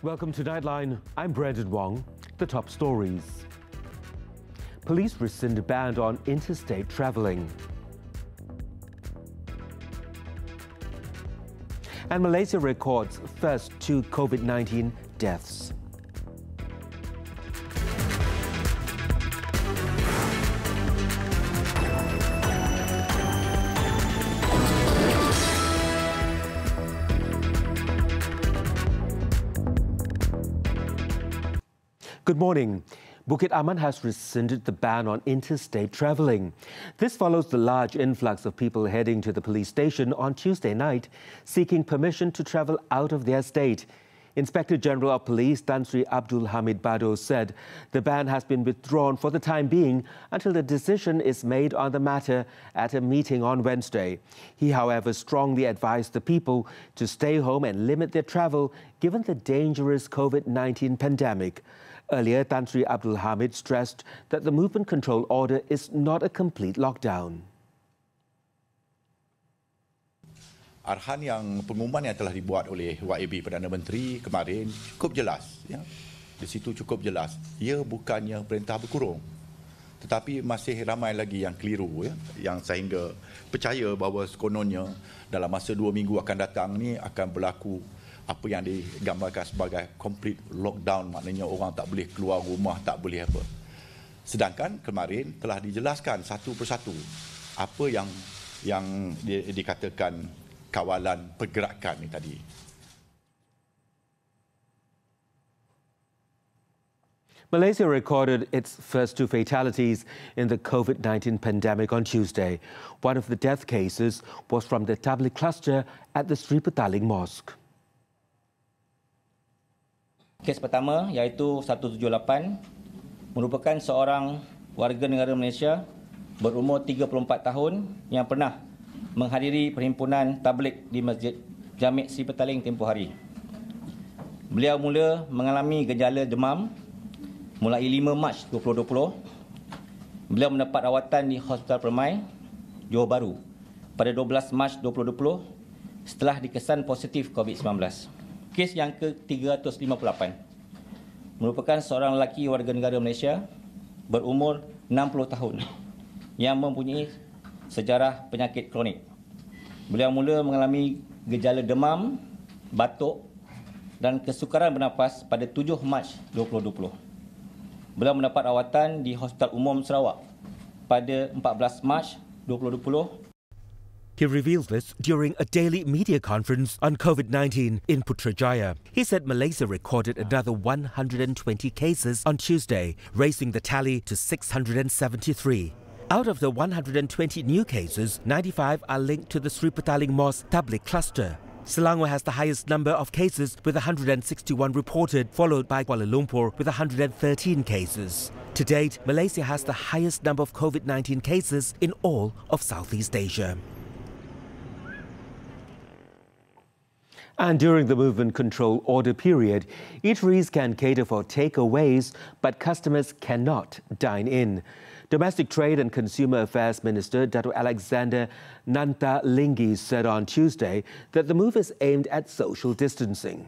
Welcome to Nightline. I'm Brendan Wong. The top stories. Police rescind ban on interstate travelling. And Malaysia records first 2 COVID-19 deaths. Good morning. Bukit Aman has rescinded the ban on interstate travelling. This follows the large influx of people heading to the police station on Tuesday night, seeking permission to travel out of their state. Inspector General of Police Tan Sri Abdul Hamid Bado said the ban has been withdrawn for the time being until the decision is made on the matter at a meeting on Wednesday. He, however, strongly advised the people to stay home and limit their travel given the dangerous COVID-19 pandemic. Earlier, Tan Sri Abdul Hamid stressed that the movement control order is not a complete lockdown. Arahan yang pengumuman yang telah dibuat oleh YAB Perdana Menteri kemarin cukup jelas. Ya. Di situ cukup jelas. Ia bukannya perintah berkurung. Tetapi masih ramai lagi yang keliru. Ya, yang sehingga percaya bahawa sekononnya dalam masa 2 minggu akan datang ni akan berlaku apa yang digambarkan sebagai complete lockdown, maknanya orang tak boleh keluar rumah, tak boleh apa. Sedangkan kemarin telah dijelaskan satu persatu apa yang dikatakan kawalan pergerakan ni tadi. Malaysia recorded its first 2 fatalities in the COVID-19 pandemic on Tuesday. One of the death cases was from the Tabligh cluster at the Sri Petaling Mosque. Kes pertama iaitu 178 merupakan seorang warga negara Malaysia berumur 34 tahun yang pernah menghadiri perhimpunan tabligh di Masjid Jami' Sri Petaling tempoh hari. Beliau mula mengalami gejala demam mulai 5 Mac 2020. Beliau mendapat rawatan di Hospital Permai, Johor Bahru pada 12 Mac 2020 setelah dikesan positif COVID-19. Kes yang ke-358 merupakan seorang lelaki warga negara Malaysia berumur 60 tahun yang mempunyai sejarah penyakit kronik. Beliau mula mengalami gejala demam, batuk dan kesukaran bernafas pada 7 Mac 2020. Beliau mendapat rawatan di Hospital Umum Sarawak pada 14 Mac 2020. He revealed this during a daily media conference on COVID-19 in Putrajaya. He said Malaysia recorded another 120 cases on Tuesday, raising the tally to 673. Out of the 120 new cases, 95 are linked to the Sri Petaling Mosque Tabligh cluster. Selangor has the highest number of cases with 161 reported, followed by Kuala Lumpur with 113 cases. To date, Malaysia has the highest number of COVID-19 cases in all of Southeast Asia. And during the movement control order period, eateries can cater for takeaways, but customers cannot dine in. Domestic Trade and Consumer Affairs Minister Dato' Alexander Nanta Linggi said on Tuesday that the move is aimed at social distancing.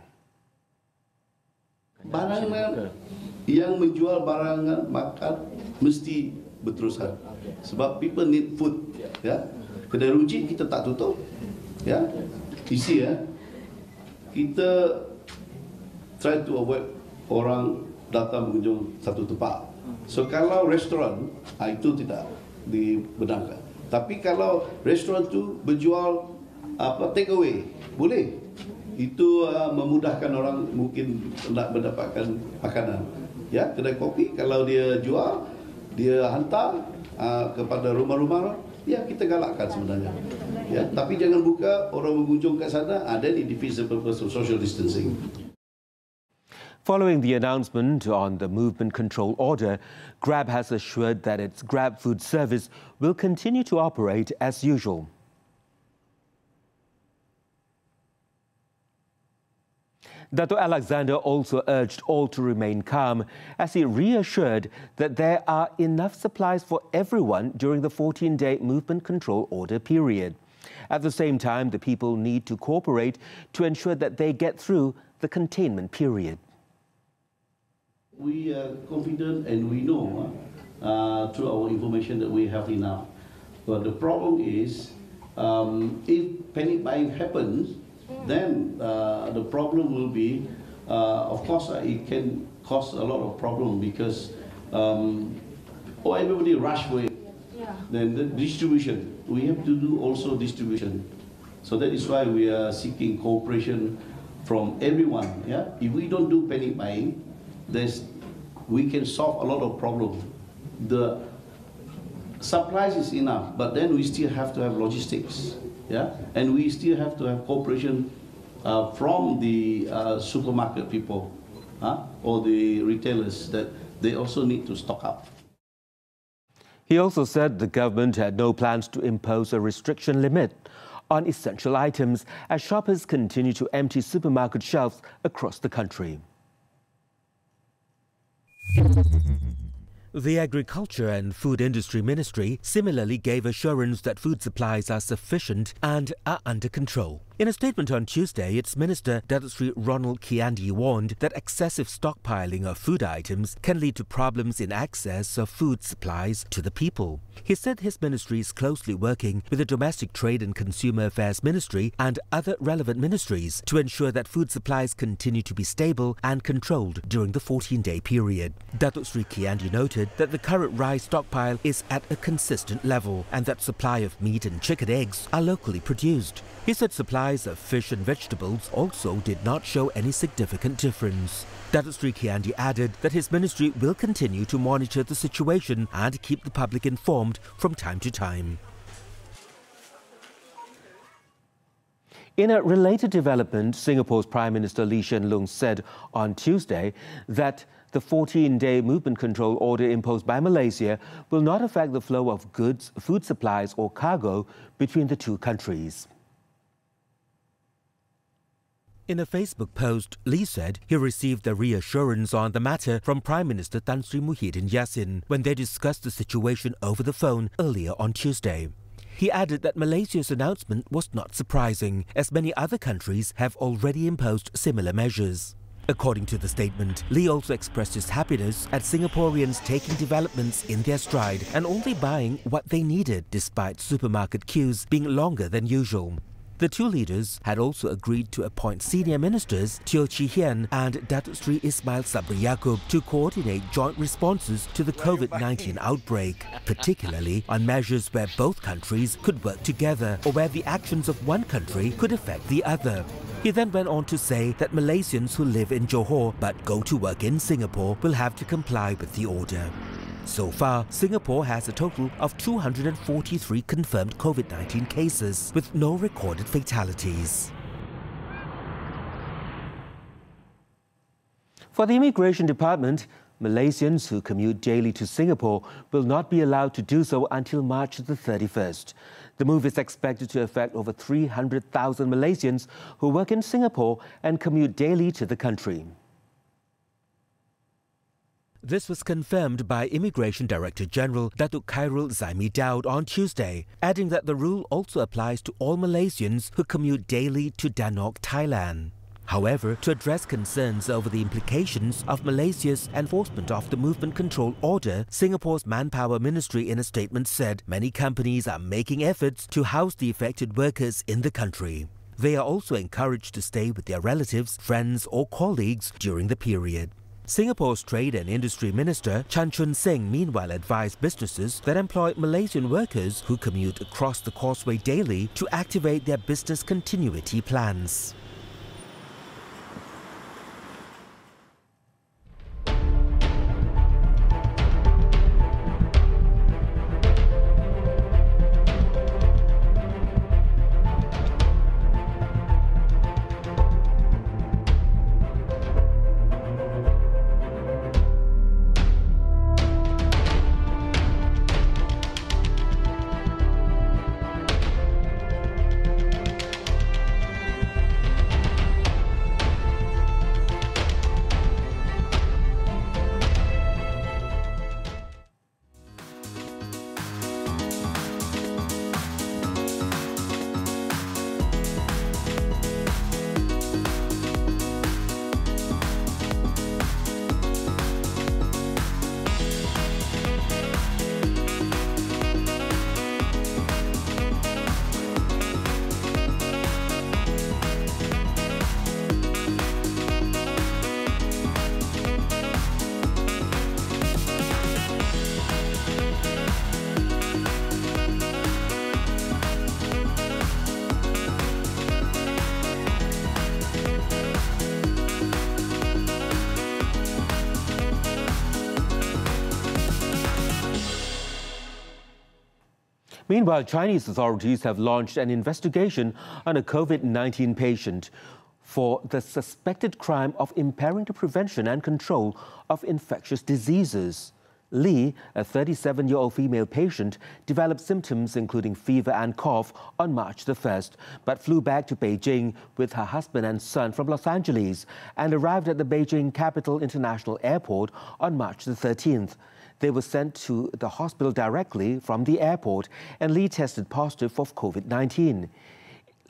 Barang yang menjual barang makan mesti berterusan. Sebab people need food. Ya. Kedai ruji kita tak tutup. Ya. Isi ya. Kita try to avoid orang datang mengunjung satu tempat. So kalau restoran, itu tidak dibenarkan. Tapi kalau restoran tu berjual take away, boleh. Itu memudahkan orang mungkin nak mendapatkan makanan. Ya, kedai kopi kalau dia jual, dia hantar kepada rumah-rumah, ya kita galakkan sebenarnya. Ya, tapi jangan buka orang mengunjung kat sana, then it defeats the purpose of social distancing. Following the announcement on the movement control order, Grab has assured that its Grab food service will continue to operate as usual. Dato' Alexander also urged all to remain calm as he reassured that there are enough supplies for everyone during the 14-day movement control order period. At the same time, the people need to cooperate to ensure that they get through the containment period. We are confident and we know through our information that we have enough. But the problem is, if panic buying happens, then the problem will be, of course, it can cause a lot of problem because everybody rush for it. Yeah. Then the distribution, we have to do also distribution. So that is why we are seeking cooperation from everyone. Yeah? If we don't do panic buying, we can solve a lot of problems. The supplies is enough, but then we still have to have logistics. Yeah? And we still have to have cooperation from the supermarket people or the retailers that they also need to stock up. He also said the government had no plans to impose a restriction limit on essential items as shoppers continue to empty supermarket shelves across the country. The Agriculture and Food Industry Ministry similarly gave assurance that food supplies are sufficient and are under control. In a statement on Tuesday, its Minister Datuk Sri Ronald Kiandi warned that excessive stockpiling of food items can lead to problems in access of food supplies to the people. He said his ministry is closely working with the Domestic Trade and Consumer Affairs Ministry and other relevant ministries to ensure that food supplies continue to be stable and controlled during the 14-day period. Datuk Sri Kiandi noted that the current rice stockpile is at a consistent level and that supply of meat and chicken eggs are locally produced. He said supplies of fish and vegetables also did not show any significant difference. Datuk Sri Kiandi added that his ministry will continue to monitor the situation and keep the public informed from time to time. In a related development, Singapore's Prime Minister Lee Hsien Loong said on Tuesday that the 14-day movement control order imposed by Malaysia will not affect the flow of goods, food supplies or cargo between the two countries. In a Facebook post, Lee said he received a reassurance on the matter from Prime Minister Tan Sri Muhyiddin Yassin when they discussed the situation over the phone earlier on Tuesday. He added that Malaysia's announcement was not surprising, as many other countries have already imposed similar measures. According to the statement, Lee also expressed his happiness at Singaporeans taking developments in their stride and only buying what they needed, despite supermarket queues being longer than usual. The two leaders had also agreed to appoint senior ministers Teo Chee Hean and Datuk Sri Ismail Sabri Yaakob to coordinate joint responses to the COVID-19 outbreak, particularly on measures where both countries could work together or where the actions of one country could affect the other. He then went on to say that Malaysians who live in Johor but go to work in Singapore will have to comply with the order. So far, Singapore has a total of 243 confirmed COVID-19 cases, with no recorded fatalities. For the Immigration Department, Malaysians who commute daily to Singapore will not be allowed to do so until March the 31st. The move is expected to affect over 300,000 Malaysians who work in Singapore and commute daily to the country. This was confirmed by Immigration Director General Datuk Khairul Zaimi Daud on Tuesday, adding that the rule also applies to all Malaysians who commute daily to Danok, Thailand. However, to address concerns over the implications of Malaysia's enforcement of the movement control order, Singapore's Manpower Ministry in a statement said many companies are making efforts to house the affected workers in the country. They are also encouraged to stay with their relatives, friends or colleagues during the period. Singapore's Trade and Industry Minister Chan Chun Sing meanwhile advised businesses that employ Malaysian workers who commute across the causeway daily to activate their business continuity plans. Meanwhile, Chinese authorities have launched an investigation on a COVID-19 patient for the suspected crime of impairing the prevention and control of infectious diseases. Li, a 37-year-old female patient, developed symptoms including fever and cough on March the 1st, but flew back to Beijing with her husband and son from Los Angeles and arrived at the Beijing Capital International Airport on March the 13th. They were sent to the hospital directly from the airport, and Li tested positive for COVID-19.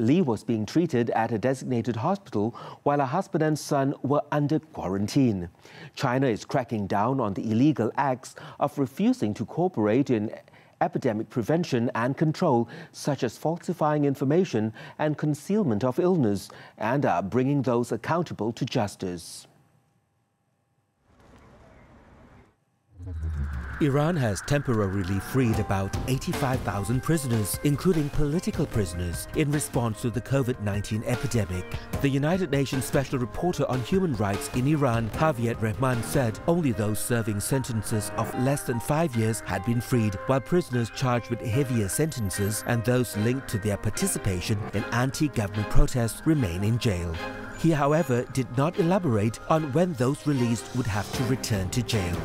Li was being treated at a designated hospital while her husband and son were under quarantine. China is cracking down on the illegal acts of refusing to cooperate in epidemic prevention and control, such as falsifying information and concealment of illness, and are bringing those accountable to justice. Iran has temporarily freed about 85,000 prisoners, including political prisoners, in response to the COVID-19 epidemic. The United Nations Special Reporter on Human Rights in Iran, Javier Rehman, said only those serving sentences of less than 5 years had been freed, while prisoners charged with heavier sentences and those linked to their participation in anti-government protests remain in jail. He, however, did not elaborate on when those released would have to return to jail.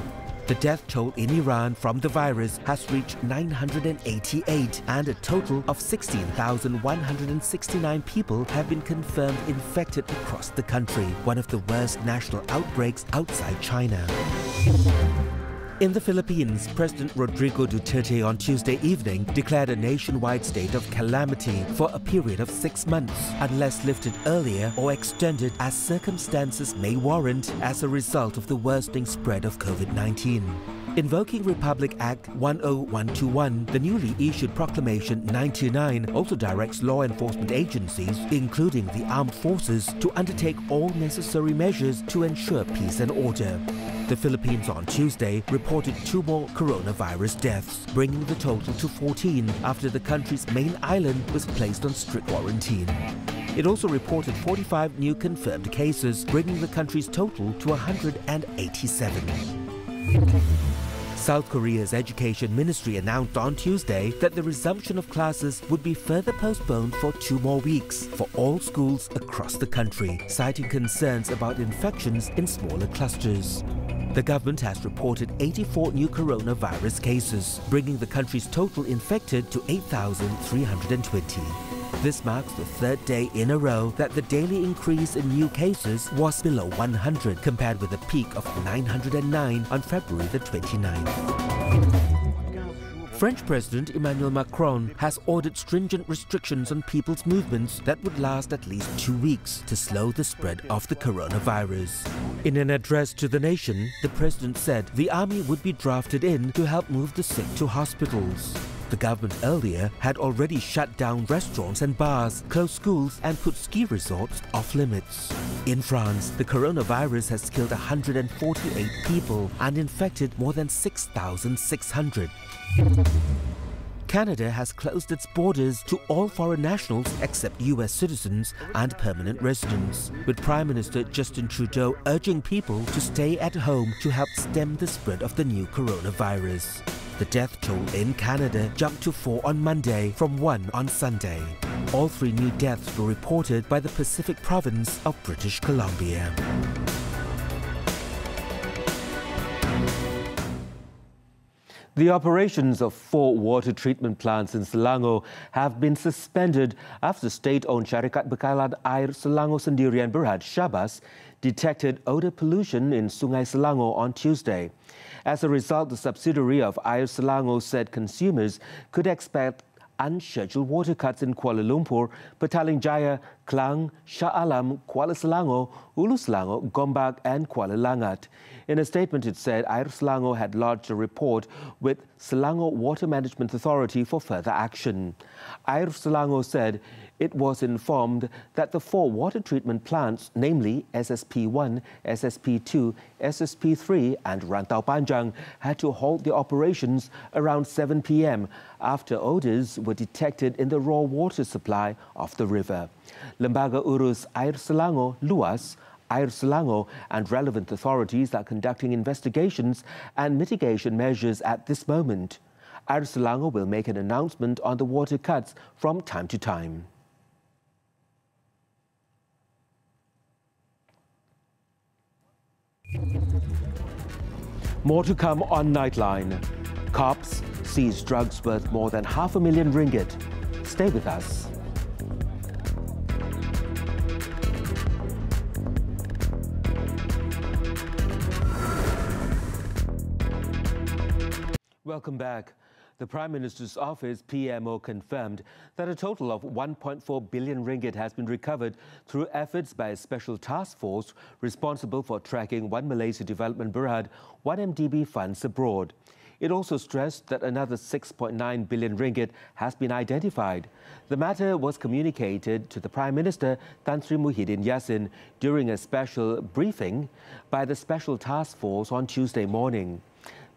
The death toll in Iran from the virus has reached 988, and a total of 16,169 people have been confirmed infected across the country, one of the worst national outbreaks outside China. In the Philippines, President Rodrigo Duterte on Tuesday evening declared a nationwide state of calamity for a period of 6 months, unless lifted earlier or extended as circumstances may warrant as a result of the worsening spread of COVID-19. Invoking Republic Act 10121, the newly issued Proclamation 99 also directs law enforcement agencies, including the armed forces, to undertake all necessary measures to ensure peace and order. The Philippines on Tuesday reported 2 more coronavirus deaths, bringing the total to 14 after the country's main island was placed on strict quarantine. It also reported 45 new confirmed cases, bringing the country's total to 187. South Korea's Education Ministry announced on Tuesday that the resumption of classes would be further postponed for 2 more weeks for all schools across the country, citing concerns about infections in smaller clusters. The government has reported 84 new coronavirus cases, bringing the country's total infected to 8,320. This marks the 3rd day in a row that the daily increase in new cases was below 100, compared with a peak of 909 on February the 29th. French President Emmanuel Macron has ordered stringent restrictions on people's movements that would last at least 2 weeks to slow the spread of the coronavirus. In an address to the nation, the president said the army would be drafted in to help move the sick to hospitals. The government earlier had already shut down restaurants and bars, closed schools and put ski resorts off limits. In France, the coronavirus has killed 148 people and infected more than 6,600. Canada has closed its borders to all foreign nationals except US citizens and permanent residents, with Prime Minister Justin Trudeau urging people to stay at home to help stem the spread of the new coronavirus. The death toll in Canada jumped to 4 on Monday from 1 on Sunday. All 3 new deaths were reported by the Pacific province of British Columbia. The operations of 4 water treatment plants in Selangor have been suspended after state-owned Syarikat Bekalan Air Selangor Sendirian Berhad Syabas detected odor pollution in Sungai Selangor on Tuesday. As a result, the subsidiary of Air Selangor said consumers could expect unscheduled water cuts in Kuala Lumpur, Petaling Jaya, Klang, Shah Alam, Kuala Selangor, Ulu Selangor, Gombak and Kuala Langat. In a statement, it said Air Selangor had lodged a report with Selangor Water Management Authority for further action. Air Selangor said it was informed that the 4 water treatment plants, namely SSP1, SSP2, SSP3 and Rantau Panjang, had to halt their operations around 7 p.m. after odours were detected in the raw water supply of the river. Lembaga Urus Air Selangor, LUAS, Air Selangor and relevant authorities are conducting investigations and mitigation measures at this moment. Selangor will make an announcement on the water cuts from time to time. More to come on Nightline. Cops seize drugs worth more than $500,000 ringgit. Stay with us. Welcome back. The Prime Minister's office, PMO, confirmed that a total of 1.4 billion ringgit has been recovered through efforts by a special task force responsible for tracking One Malaysia Development Berhad 1MDB funds abroad. It also stressed that another 6.9 billion ringgit has been identified. The matter was communicated to the Prime Minister Tan Sri Muhyiddin Yassin during a special briefing by the Special Task Force on Tuesday morning.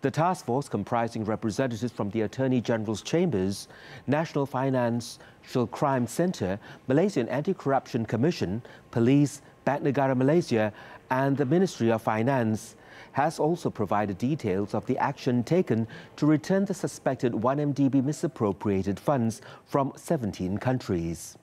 The task force, comprising representatives from the Attorney General's Chambers, National Financial Crime Centre, Malaysian Anti-Corruption Commission, Police, Bank Negara Malaysia and the Ministry of Finance, has also provided details of the action taken to return the suspected 1MDB misappropriated funds from 17 countries.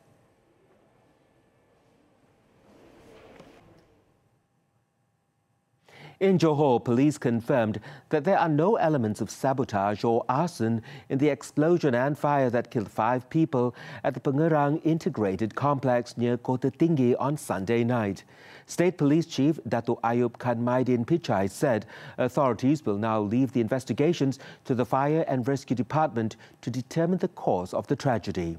In Johor, police confirmed that there are no elements of sabotage or arson in the explosion and fire that killed 5 people at the Pengerang Integrated Complex near Kota Tinggi on Sunday night. State Police Chief Datuk Ayub Khan Maidin Pichai said authorities will now leave the investigations to the Fire and Rescue Department to determine the cause of the tragedy.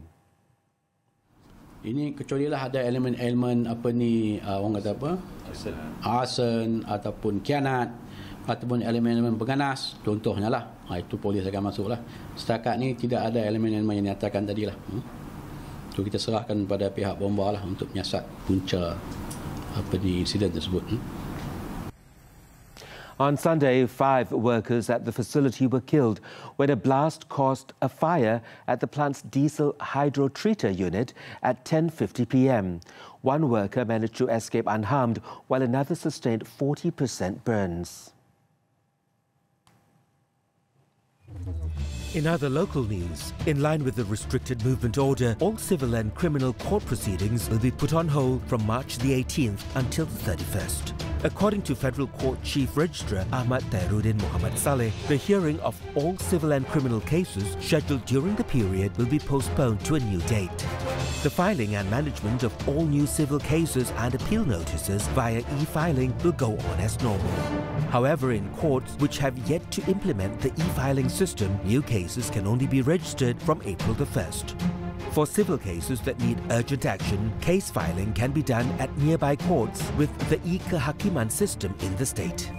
Ini kecuali lah ada elemen-elemen apa ni orang kata apa? Arson ataupun kianat ataupun elemen-elemen pengganas, contohnya lah. Itu polis akan masuklah. Setakat ni tidak ada elemen-elemen yang dinyatakan tadi lah. Itu kita serahkan kepada pihak bomba lah untuk menyiasat punca apa ni insiden tersebut. On Sunday, 5 workers at the facility were killed when a blast caused a fire at the plant's diesel hydrotreater unit at 10:50 p.m. One worker managed to escape unharmed, while another sustained 40% burns. In other local news, in line with the restricted movement order, all civil and criminal court proceedings will be put on hold from March the 18th until the 31st. According to Federal Court Chief Registrar Ahmad Tairuddin Muhammad Saleh, the hearing of all civil and criminal cases scheduled during the period will be postponed to a new date. The filing and management of all new civil cases and appeal notices via e-filing will go on as normal. However, in courts which have yet to implement the e-filing system, new cases can only be registered from April the 1st. For civil cases that need urgent action, case filing can be done at nearby courts with the e-Kehakiman system in the state.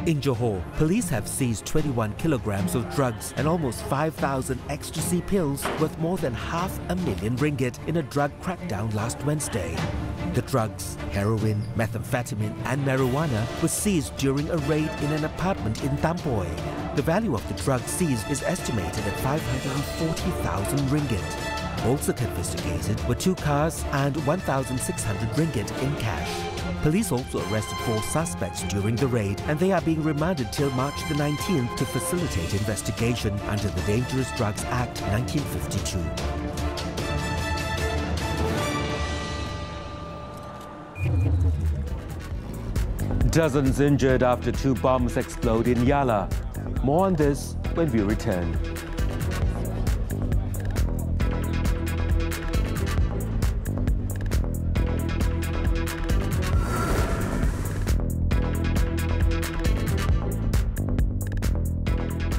In Johor, police have seized 21 kilograms of drugs and almost 5,000 ecstasy pills worth more than $500,000 ringgit in a drug crackdown last Wednesday. The drugs, heroin, methamphetamine and marijuana were seized during a raid in an apartment in Tampoy. The value of the drugs seized is estimated at 540,000 ringgit. Also confiscated were 2 cars and 1,600 ringgit in cash. Police also arrested 4 suspects during the raid, and they are being remanded till March the 19th to facilitate investigation under the Dangerous Drugs Act 1952. Dozens injured after 2 bombs explode in Yala. More on this when we return.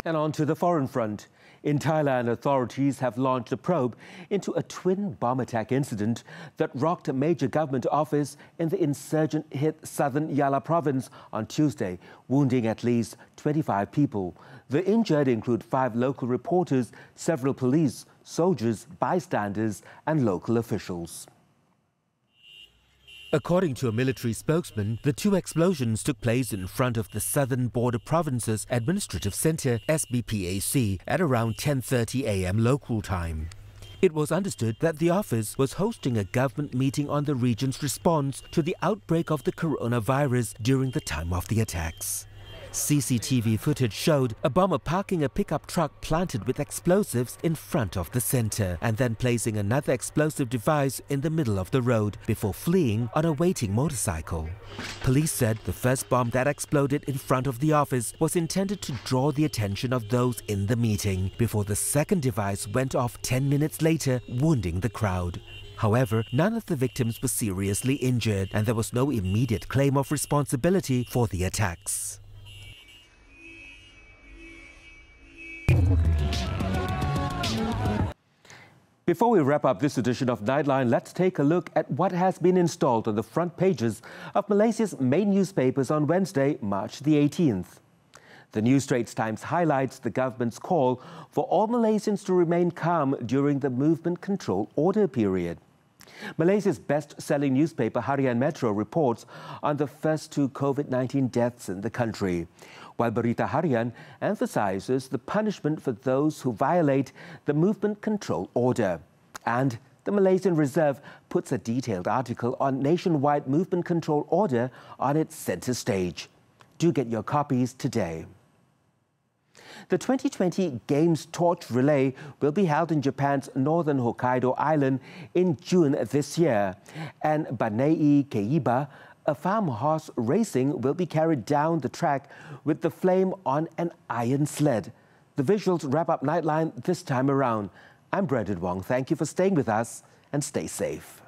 And on to the foreign front. In Thailand, authorities have launched a probe into a twin bomb attack incident that rocked a major government office in the insurgent-hit southern Yala province on Tuesday, wounding at least 25 people. The injured include 5 local reporters, several police, soldiers, bystanders and local officials. According to a military spokesman, the 2 explosions took place in front of the Southern Border Provinces Administrative Centre (SBPAC) at around 10:30 a.m. local time. It was understood that the office was hosting a government meeting on the region's response to the outbreak of the coronavirus during the time of the attacks. CCTV footage showed a bomber parking a pickup truck planted with explosives in front of the center and then placing another explosive device in the middle of the road before fleeing on a waiting motorcycle. Police said the first bomb that exploded in front of the office was intended to draw the attention of those in the meeting before the second device went off 10 minutes later, wounding the crowd. However, none of the victims were seriously injured and there was no immediate claim of responsibility for the attacks. Before we wrap up this edition of Nightline, let's take a look at what has been installed on the front pages of Malaysia's main newspapers on Wednesday, March the 18th. The New Straits Times highlights the government's call for all Malaysians to remain calm during the movement control order period. Malaysia's best-selling newspaper Harian Metro reports on the first 2 COVID-19 deaths in the country, while Berita Harian emphasizes the punishment for those who violate the movement control order. And the Malaysian Reserve puts a detailed article on nationwide movement control order on its center stage. Do get your copies today. The 2020 Games Torch Relay will be held in Japan's northern Hokkaido Island in June this year. And Banei Keiba, a farm horse racing, will be carried down the track with the flame on an iron sled. The visuals wrap up Nightline this time around. I'm Brendan Wong. Thank you for staying with us and stay safe.